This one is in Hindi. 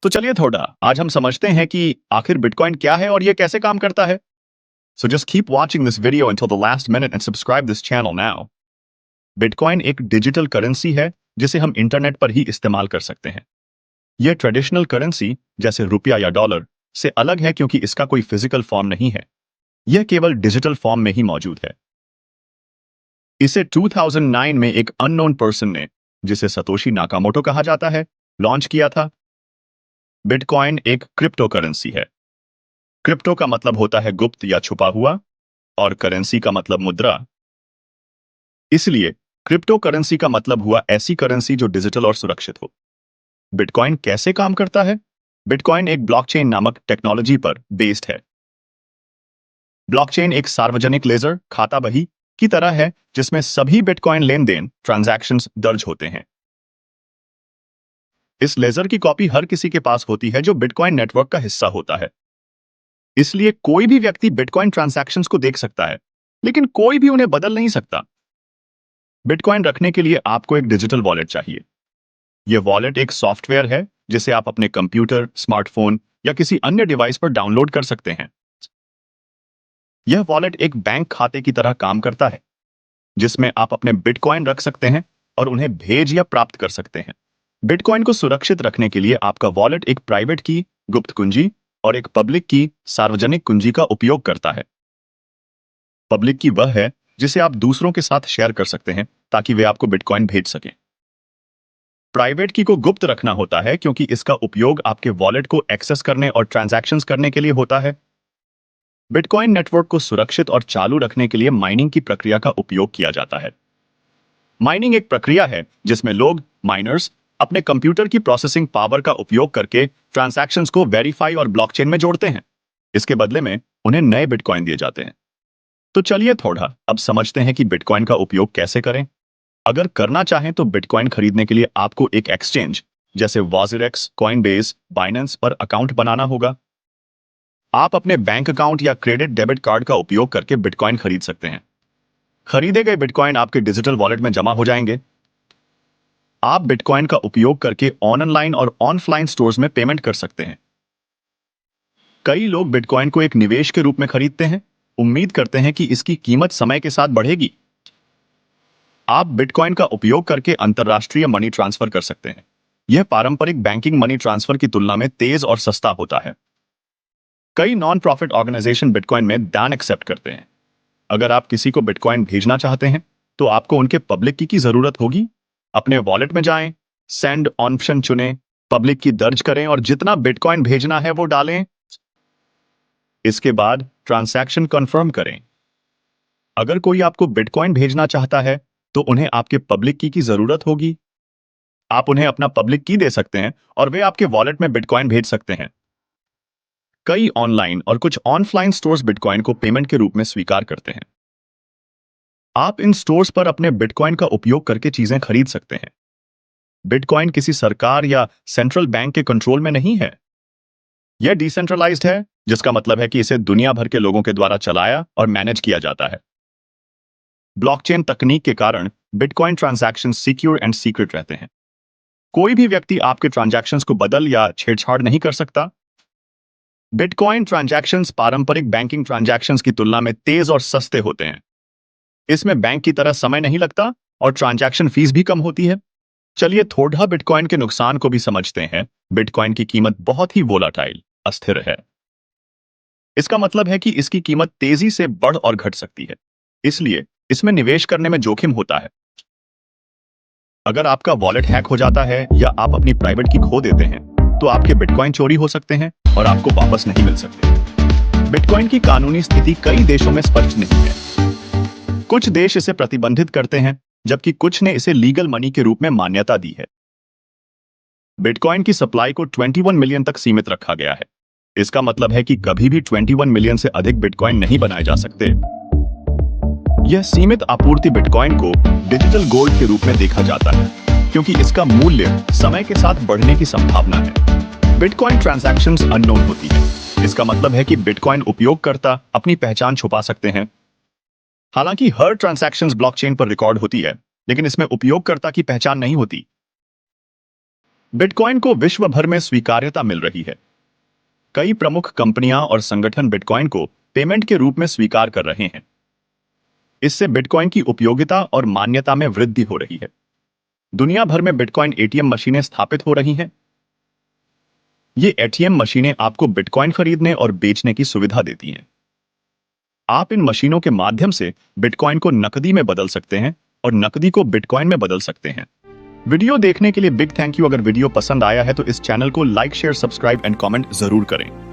तो चलिए थोड़ा आज हम समझते हैं कि आखिर बिटकॉइन क्या है और ये कैसे काम करता है। So just keep watching this video until the last minute and subscribe this channel now. Bitcoin एक डिजिटल करेंसी है जिसे हम इंटरनेट पर ही इस्तेमाल कर सकते हैं। यह ट्रेडिशनल करेंसी जैसे रुपया या डॉलर से अलग है क्योंकि इसका कोई फिजिकल फॉर्म नहीं है। यह केवल डिजिटल फॉर्म में ही मौजूद है। इसे 2009 में एक अननोन पर्सन ने, जिसे सतोशी नाकामोटो कहा जाता है, लॉन्च किया था। बिटकॉइन एक क्रिप्टो करेंसी है। क्रिप्टो का मतलब होता है गुप्त या छुपा हुआ, और करेंसी का मतलब मुद्रा। इसलिए क्रिप्टो करेंसी का मतलब हुआ ऐसी करेंसी जो डिजिटल और सुरक्षित हो। बिटकॉइन कैसे काम करता है? बिटकॉइन एक ब्लॉकचेन नामक टेक्नोलॉजी पर बेस्ड है। ब्लॉकचेन एक सार्वजनिक लेजर खाता बही की तरह है जिसमें सभी बिटकॉइन लेन देन ट्रांजैक्शंस दर्ज होते हैं। इस लेजर की कॉपी हर किसी के पास होती है जो बिटकॉइन नेटवर्क का हिस्सा होता है। इसलिए कोई भी व्यक्ति बिटकॉइन ट्रांजैक्शंस को देख सकता है, लेकिन कोई भी उन्हें बदल नहीं सकता। बिटकॉइन रखने के लिए आपको एक डिजिटल वॉलेट चाहिए। यह वॉलेट एक सॉफ्टवेयर है जिसे आप अपने कंप्यूटर, स्मार्टफोन या किसी अन्य डिवाइस पर डाउनलोड कर सकते हैं। यह वॉलेट एक बैंक खाते की तरह काम करता है, जिसमें आप अपने बिटकॉइन रख सकते हैं और उन्हें भेज या प्राप्त कर सकते हैं। बिटकॉइन को सुरक्षित रखने के लिए आपका वॉलेट एक प्राइवेट की, गुप्त कुंजी, और एक पब्लिक की, सार्वजनिक कुंजी का उपयोग करता है। पब्लिक की वह है जिसे आप दूसरों के साथ शेयर कर सकते हैं ताकि वे आपको बिटकॉइन भेज सकें। प्राइवेट की को गुप्त रखना होता है क्योंकि इसका उपयोग आपके वॉलेट को एक्सेस करने और ट्रांजैक्शंस करने के लिए होता है। बिटकॉइन नेटवर्क को सुरक्षित और चालू रखने के लिए माइनिंग की प्रक्रिया का उपयोग किया जाता है। माइनिंग एक प्रक्रिया है जिसमें लोग, माइनर्स, अपने कंप्यूटर की प्रोसेसिंग पावर का उपयोग करके ट्रांजैक्शंस को वेरीफाई और ब्लॉकचेन में जोड़ते हैं। इसके बदले में उन्हें नए बिटकॉइन दिए जाते हैं। तो चलिए थोड़ा अब समझते हैं कि बिटकॉइन का उपयोग कैसे करें। अगर करना चाहें तो बिटकॉइन खरीदने के लिए आपको एक एक्सचेंज जैसे वॉजिरेक्स, कॉइनबेस, बाइनेंस पर अकाउंट बनाना होगा। आप अपने बैंक अकाउंट या क्रेडिट डेबिट कार्ड का उपयोग करके बिटकॉइन खरीद सकते हैं। खरीदे गए बिटकॉइन आपके डिजिटल वॉलेट में जमा हो जाएंगे। आप बिटकॉइन का उपयोग करके ऑनलाइन और ऑफलाइन स्टोर्स में पेमेंट कर सकते हैं। कई लोग बिटकॉइन को एक निवेश के रूप में खरीदते हैं, उम्मीद करते हैं कि इसकी कीमत समय के साथ बढ़ेगी। आप बिटकॉइन का उपयोग करके अंतर्राष्ट्रीय मनी ट्रांसफर कर सकते हैं। यह पारंपरिक बैंकिंग मनी ट्रांसफर की तुलना में तेज और सस्ता होता है। कई नॉन प्रॉफिट ऑर्गेनाइजेशन बिटकॉइन में दान एक्सेप्ट करते हैं। अगर आप किसी को बिटकॉइन भेजना चाहते हैं तो आपको उनके पब्लिक की जरूरत होगी। अपने वॉलेट में जाएं, सेंड ऑप्शन चुनें, पब्लिक की दर्ज करें और जितना बिटकॉइन भेजना है वो डालें। इसके बाद ट्रांजैक्शन कंफर्म करें। अगर कोई आपको बिटकॉइन भेजना चाहता है तो उन्हें आपके पब्लिक की जरूरत होगी। आप उन्हें अपना पब्लिक की दे सकते हैं और वे आपके वॉलेट में बिटकॉइन भेज सकते हैं। कई ऑनलाइन और कुछ ऑफलाइन स्टोर्स बिटकॉइन को पेमेंट के रूप में स्वीकार करते हैं। आप इन स्टोर्स पर अपने बिटकॉइन का उपयोग करके चीजें खरीद सकते हैं। बिटकॉइन किसी सरकार या सेंट्रल बैंक के कंट्रोल में नहीं है। यह डिसेंट्रलाइज्ड है, जिसका मतलब है कि इसे दुनिया भर के लोगों के द्वारा चलाया और मैनेज किया जाता है। ब्लॉकचेन तकनीक के कारण bitcoin transaction secure and secret रहते हैं। कोई भी व्यक्ति आपके ट्रांजैक्शंस को बदल या छेड़छाड़ नहीं कर सकता। बिटकॉइन ट्रांजैक्शंस पारंपरिक बैंकिंग ट्रांजैक्शंस की तुलना में तेज और सस्ते होते हैं। इसमें बैंक की तरह समय नहीं लगता और ट्रांजैक्शन फीस भी कम होती है। चलिए थोड़ा बिटकॉइन के नुकसान को भी समझते हैं। बिटकॉइन की कीमत बहुत ही वोलाटाइल, अस्थिर है। इसका मतलब है कि इसकी कीमत तेजी से बढ़ और घट सकती है, इसलिए इसमें निवेश करने में जोखिम होता है। अगर आपका वॉलेट हैक हो जाता है या आप अपनी प्राइवेट की खो देते हैं तो आपके बिटकॉइन चोरी हो सकते हैं और आपको वापस नहीं मिल सकते। बिटकॉइन की कानूनी स्थिति कई देशों में स्पष्ट नहीं है। कुछ देश इसे प्रतिबंधित करते हैं जबकि कुछ ने इसे लीगल मनी के रूप में मान्यता दी है। बिटकॉइन की सप्लाई को 21 मिलियन तक सीमित रखा गया है। इसका मतलब है कि कभी भी 21 मिलियन से अधिक बिटकॉइन नहीं बनाए जा सकते। यह सीमित आपूर्ति बिटकॉइन को डिजिटल गोल्ड के रूप में देखा जाता है क्योंकि इसका मूल्य समय के साथ बढ़ने की संभावना है। बिटकॉइन ट्रांजैक्शंस अननोन होती है। इसका मतलब है कि बिटकॉइन उपयोगकर्ता अपनी पहचान छुपा सकते हैं। हालांकि हर ट्रांजैक्शंस ब्लॉकचेन पर रिकॉर्ड होती है, लेकिन इसमें उपयोगकर्ता की पहचान नहीं होती। बिटकॉइन को विश्व भर में स्वीकार्यता मिल रही है। कई प्रमुख कंपनियां और संगठन बिटकॉइन को पेमेंट के रूप में स्वीकार कर रहे हैं। इससे बिटकॉइन की उपयोगिता और मान्यता में वृद्धि हो रही है। दुनिया भर में बिटकॉइन एटीएम मशीनें स्थापित हो रही हैं। ये एटीएम मशीनें आपको बिटकॉइन खरीदने और बेचने की सुविधा देती हैं। आप इन मशीनों के माध्यम से बिटकॉइन को नकदी में बदल सकते हैं और नकदी को बिटकॉइन में बदल सकते हैं। वीडियो देखने के लिए बिग थैंक यू। अगर वीडियो पसंद आया है तो इस चैनल को like, share, subscribe and comment जरूर करें।